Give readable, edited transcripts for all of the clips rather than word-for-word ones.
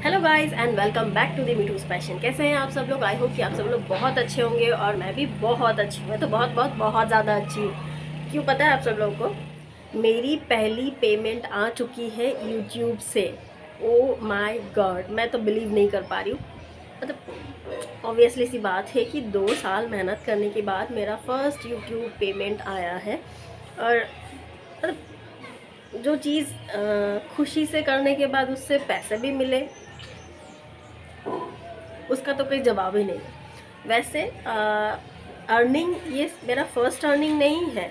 Hello guys and welcome back to the Mithu's passion. कैसे हैं आप सब लोग? आई होप कि आप सब लोग बहुत अच्छे होंगे और मैं भी बहुत अच्छी हूँ। मैं तो बहुत बहुत बहुत ज़्यादा अच्छी हूँ। क्यों पता है आप सब लोगों को? मेरी पहली पेमेंट आ चुकी है यूट्यूब से। ओ माय गॉड, मैं तो बिलीव नहीं कर पा रही हूँ। मतलब ऑब्वियसली सी बात है कि 2 साल मेहनत करने के बाद मेरा फर्स्ट यूट्यूब पेमेंट आया है। और मतलब जो चीज़ खुशी से करने के बाद उससे पैसे भी मिले, उसका तो कोई जवाब ही नहीं। वैसे अर्निंग ये मेरा फर्स्ट अर्निंग नहीं है।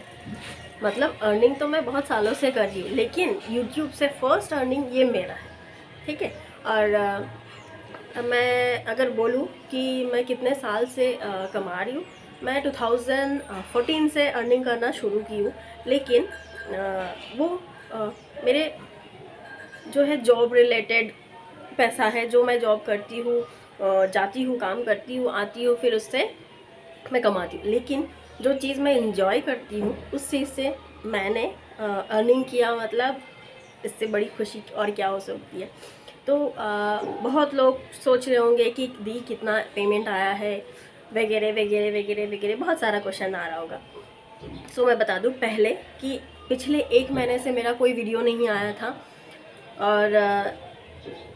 मतलब अर्निंग तो मैं बहुत सालों से कर रही हूँ, लेकिन यूट्यूब से फर्स्ट अर्निंग ये मेरा है। ठीक है। और मैं अगर बोलूँ कि मैं कितने साल से कमा रही हूँ, मैं 2014 से अर्निंग करना शुरू की हूँ। लेकिन वो मेरे जो है जॉब रिलेटेड पैसा है, जो मैं जॉब करती हूँ, जाती हूँ, काम करती हूँ, आती हूँ, फिर उससे मैं कमाती हूँ। लेकिन जो चीज़ मैं इंजॉय करती हूँ उस चीज़ से मैंने अर्निंग किया। मतलब इससे बड़ी खुशी और क्या हो सकती है। तो बहुत लोग सोच रहे होंगे कि दी कितना पेमेंट आया है, वगैरह वगैरह वगैरह वगैरह, बहुत सारा क्वेश्चन आ रहा होगा। सो मैं बता दूँ पहले कि पिछले 1 महीने से मेरा कोई वीडियो नहीं आया था। और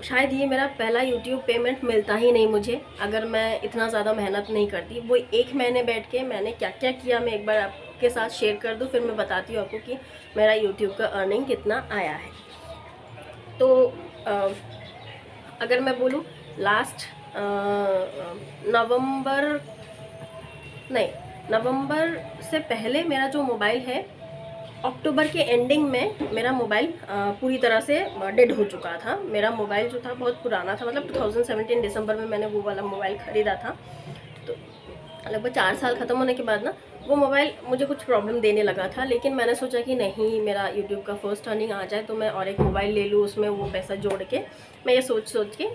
शायद ये मेरा पहला यूट्यूब पेमेंट मिलता ही नहीं मुझे, अगर मैं इतना ज़्यादा मेहनत नहीं करती। वो 1 महीने बैठ के मैंने क्या क्या किया, मैं एक बार आपके साथ शेयर कर दूँ, फिर मैं बताती हूँ आपको कि मेरा यूट्यूब का अर्निंग कितना आया है। तो अगर मैं बोलूँ लास्ट नवंबर, नहीं, नवंबर से पहले मेरा जो मोबाइल है, अक्टूबर के एंडिंग में मेरा मोबाइल पूरी तरह से डेड हो चुका था। मेरा मोबाइल जो था बहुत पुराना था। मतलब 2017 दिसंबर में मैंने वो वाला मोबाइल ख़रीदा था। तो लगभग 4 साल ख़त्म होने के बाद ना वो मोबाइल मुझे कुछ प्रॉब्लम देने लगा था। लेकिन मैंने सोचा कि नहीं, मेरा यूट्यूब का फर्स्ट अर्निंग आ जाए तो मैं और एक मोबाइल ले लूँ, उसमें वो पैसा जोड़ के। मैं ये सोच के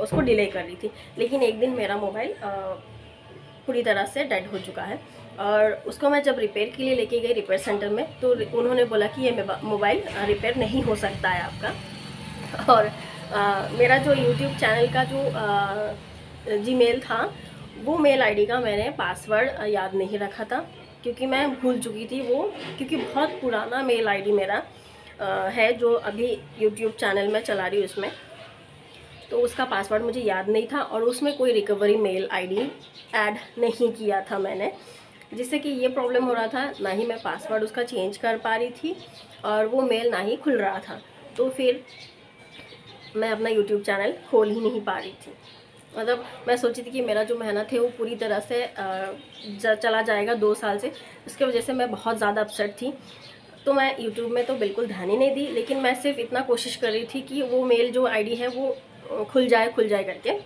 उसको डिले कर रही थी। लेकिन एक दिन मेरा मोबाइल पूरी तरह से डेड हो चुका है। और उसको मैं जब रिपेयर के लिए लेके गई रिपेयर सेंटर में, तो उन्होंने बोला कि ये मोबाइल रिपेयर नहीं हो सकता है आपका। और मेरा जो यूट्यूब चैनल का जो जीमेल था, वो मेल आईडी का मैंने पासवर्ड याद नहीं रखा था, क्योंकि मैं भूल चुकी थी वो। क्योंकि बहुत पुराना मेल आईडी मेरा है जो अभी यूट्यूब चैनल में चला रही हूँ उसमें, तो उसका पासवर्ड मुझे याद नहीं था। और उसमें कोई रिकवरी मेल आईडी ऐड नहीं किया था मैंने, जिससे कि ये प्रॉब्लम हो रहा था। ना ही मैं पासवर्ड उसका चेंज कर पा रही थी और वो मेल ना ही खुल रहा था। तो फिर मैं अपना यूट्यूब चैनल खोल ही नहीं पा रही थी। मतलब मैं सोची थी कि मेरा जो मेहनत है वो पूरी तरह से चला जाएगा 2 साल से। उसकी वजह से मैं बहुत ज़्यादा अपसेट थी। तो मैं यूट्यूब में तो बिल्कुल ध्यान ही नहीं दी, लेकिन मैं सिर्फ इतना कोशिश कर रही थी कि वो मेल जो आईडी है वो खुल जाए करके।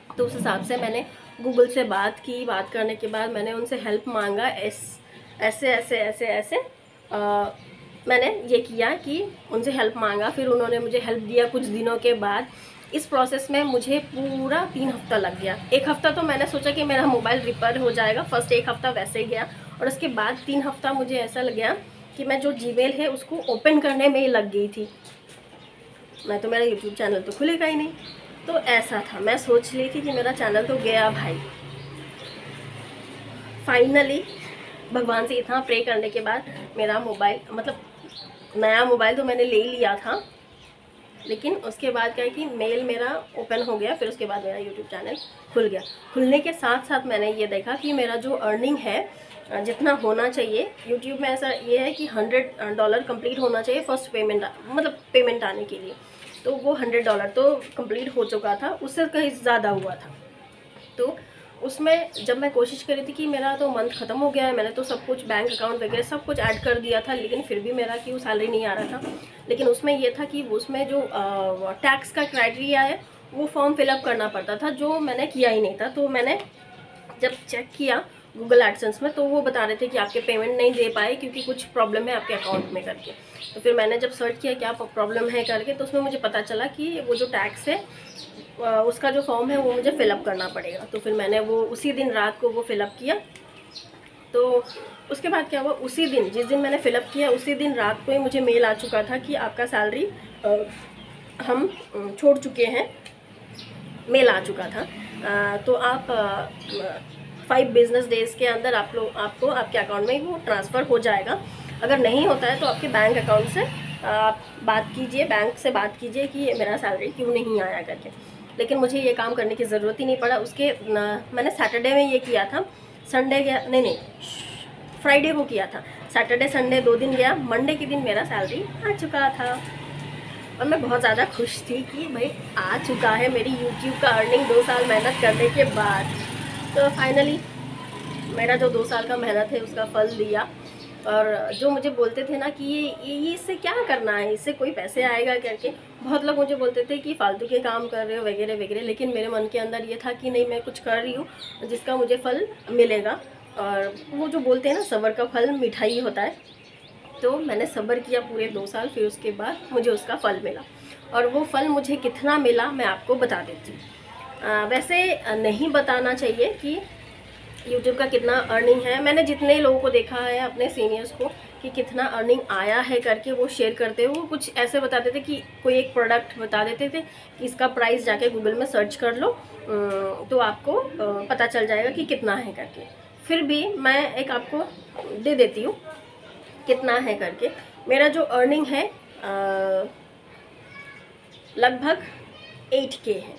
तो उस हिसाब से मैंने गूगल से बात की। बात करने के बाद मैंने उनसे हेल्प मांगा। ऐसे ऐसे ऐसे ऐसे मैंने ये किया कि उनसे हेल्प मांगा। फिर उन्होंने मुझे हेल्प दिया कुछ दिनों के बाद। इस प्रोसेस में मुझे पूरा 3 हफ्ता लग गया। 1 हफ्ता तो मैंने सोचा कि मेरा मोबाइल रिपेयर हो जाएगा, फर्स्ट 1 हफ्ता वैसे ही गया। और उसके बाद 3 हफ्ता मुझे ऐसा लग गया कि मैं जो जीमेल है उसको ओपन करने में ही लग गई थी। मैं तो, मेरा यूट्यूब चैनल तो खुलेगा ही नहीं। तो ऐसा था, मैं सोच ली थी कि मेरा चैनल तो गया भाई। फाइनली भगवान से इतना प्रे करने के बाद मेरा मोबाइल, मतलब नया मोबाइल तो मैंने ले लिया था, लेकिन उसके बाद क्या है कि मेल मेरा ओपन हो गया। फिर उसके बाद मेरा यूट्यूब चैनल खुल गया। खुलने के साथ साथ मैंने ये देखा कि मेरा जो अर्निंग है जितना होना चाहिए यूट्यूब में, ऐसा ये है कि $100 कंप्लीट होना चाहिए फर्स्ट पेमेंट, मतलब पेमेंट आने के लिए। तो वो $100 तो कंप्लीट हो चुका था, उससे कहीं ज़्यादा हुआ था। तो उसमें जब मैं कोशिश करी थी कि मेरा तो मंथ ख़त्म हो गया है, मैंने तो सब कुछ बैंक अकाउंट वगैरह सब कुछ ऐड कर दिया था, लेकिन फिर भी मेरा कि वो सैलरी नहीं आ रहा था। लेकिन उसमें ये था कि उसमें जो टैक्स का क्राइटेरिया है वो फॉर्म फिलअप करना पड़ता था, जो मैंने किया ही नहीं था। तो मैंने जब चेक किया गूगल एडसेंस में, तो वो बता रहे थे कि आपके पेमेंट नहीं दे पाए क्योंकि कुछ प्रॉब्लम है आपके अकाउंट में करके। तो फिर मैंने जब सर्च किया क्या प्रॉब्लम है करके, तो उसमें मुझे पता चला कि वो जो टैक्स है उसका जो फॉर्म है वो मुझे फ़िलअप करना पड़ेगा। तो फिर मैंने वो उसी दिन रात को वो फ़िलअप किया। तो उसके बाद क्या हुआ, उसी दिन जिस दिन मैंने फ़िलअप किया उसी दिन रात को ही मुझे मेल आ चुका था कि आपका सैलरी हम छोड़ चुके हैं, मेल आ चुका था। तो आप 5 बिजनेस डेज़ के अंदर आपको आपके अकाउंट में वो ट्रांसफ़र हो जाएगा। अगर नहीं होता है तो आपके बैंक अकाउंट से आप बात कीजिए, बैंक से बात कीजिए कि मेरा सैलरी क्यों नहीं आया करके। लेकिन मुझे ये काम करने की ज़रूरत ही नहीं पड़ा। मैंने सैटरडे में ये किया था, संडे गया नहीं, फ्राइडे को किया था। सैटरडे संडे 2 दिन गया, मंडे के दिन मेरा सैलरी आ चुका था और मैं बहुत ज़्यादा खुश थी कि भाई आ चुका है मेरी यूट्यूब का अर्निंग 2 साल मेहनत करने के बाद। तो फाइनली मेरा जो 2 साल का मेहनत है उसका फल दिया। और जो मुझे बोलते थे ना कि ये इससे क्या करना है, इससे कोई पैसे आएगा करके, बहुत लोग मुझे बोलते थे कि फालतू के काम कर रहे हो वगैरह वगैरह, लेकिन मेरे मन के अंदर ये था कि नहीं, मैं कुछ कर रही हूँ जिसका मुझे फल मिलेगा। और वो जो बोलते हैं ना, सब्र का फल मीठा ही होता है। तो मैंने सब्र किया पूरे 2 साल, फिर उसके बाद मुझे उसका फल मिला। और वो फल मुझे कितना मिला मैं आपको बता देती हूँ। वैसे नहीं बताना चाहिए कि यूट्यूब का कितना अर्निंग है। मैंने जितने लोगों को देखा है अपने सीनियर्स को कि कितना अर्निंग आया है करके वो शेयर करते हुए, वो कुछ ऐसे बताते थे कि कोई एक प्रोडक्ट बता देते थे कि इसका प्राइस जाके गूगल में सर्च कर लो तो आपको पता चल जाएगा कि कितना है करके। फिर भी मैं एक आपको दे देती हूँ कितना है करके। मेरा जो अर्निंग है लगभग 8K है।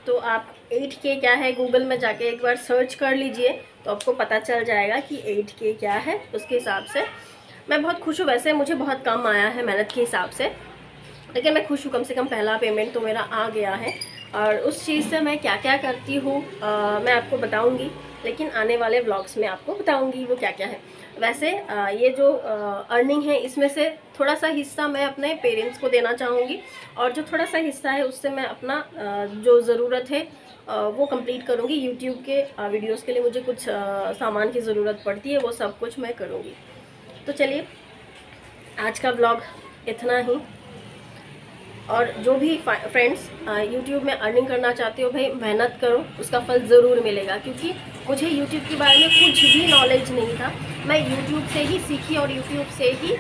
तो आप 8K क्या है, गूगल में जाके एक बार सर्च कर लीजिए तो आपको पता चल जाएगा कि 8K क्या है। उसके हिसाब से मैं बहुत खुश हूँ। वैसे मुझे बहुत कम आया है मेहनत के हिसाब से, लेकिन मैं खुश हूँ, कम से कम पहला पेमेंट तो मेरा आ गया है। और उस चीज़ से मैं क्या क्या करती हूँ मैं आपको बताऊँगी, लेकिन आने वाले व्लॉग्स में आपको बताऊँगी वो क्या क्या है। वैसे ये जो अर्निंग है इसमें से थोड़ा सा हिस्सा मैं अपने पेरेंट्स को देना चाहूँगी, और जो थोड़ा सा हिस्सा है उससे मैं अपना जो ज़रूरत है वो कंप्लीट करूँगी। यूट्यूब के वीडियोस के लिए मुझे कुछ सामान की ज़रूरत पड़ती है, वो सब कुछ मैं करूँगी। तो चलिए, आज का व्लॉग इतना ही। और जो भी फ्रेंड्स यूट्यूब में अर्निंग करना चाहते हो, भाई मेहनत करो, उसका फल ज़रूर मिलेगा। क्योंकि मुझे यूट्यूब के बारे में कुछ भी नॉलेज नहीं था, मैं यूट्यूब से ही सीखी और यूट्यूब से ही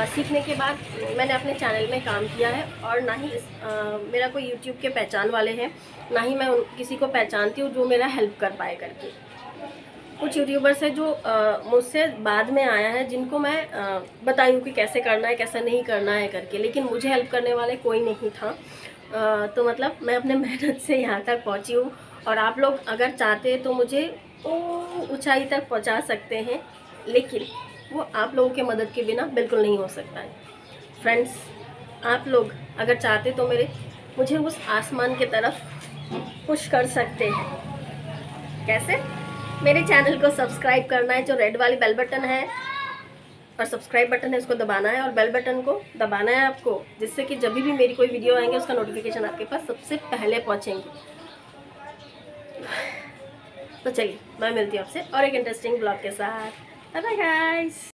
सीखने के बाद मैंने अपने चैनल में काम किया है। और ना ही मेरा कोई यूट्यूब के पहचान वाले हैं, ना ही मैं किसी को पहचानती हूँ जो मेरा हेल्प कर पाए करके। कुछ यूट्यूबर्स है जो मुझसे बाद में आया है, जिनको मैं बताई हूँ कि कैसे करना है कैसे नहीं करना है करके, लेकिन मुझे हेल्प करने वाले कोई नहीं था। तो मतलब मैं अपने मेहनत से यहाँ तक पहुँची हूँ। और आप लोग अगर चाहते हैं तो मुझे ऊंचाई तक पहुँचा सकते हैं, लेकिन वो आप लोगों के मदद के बिना बिल्कुल नहीं हो सकता है। फ्रेंड्स, आप लोग अगर चाहते तो मुझे उस आसमान की तरफ पुश कर सकते हैं। कैसे? मेरे चैनल को सब्सक्राइब करना है, जो रेड वाली बेल बटन है और सब्सक्राइब बटन है उसको दबाना है, और बेल बटन को दबाना है आपको, जिससे कि जब भी मेरी कोई वीडियो आएंगे उसका नोटिफिकेशन आपके पास सबसे पहले पहुंचेंगे। तो चलिए, मैं मिलती हूँ आपसे और एक इंटरेस्टिंग ब्लॉग के साथ। Bye bye guys.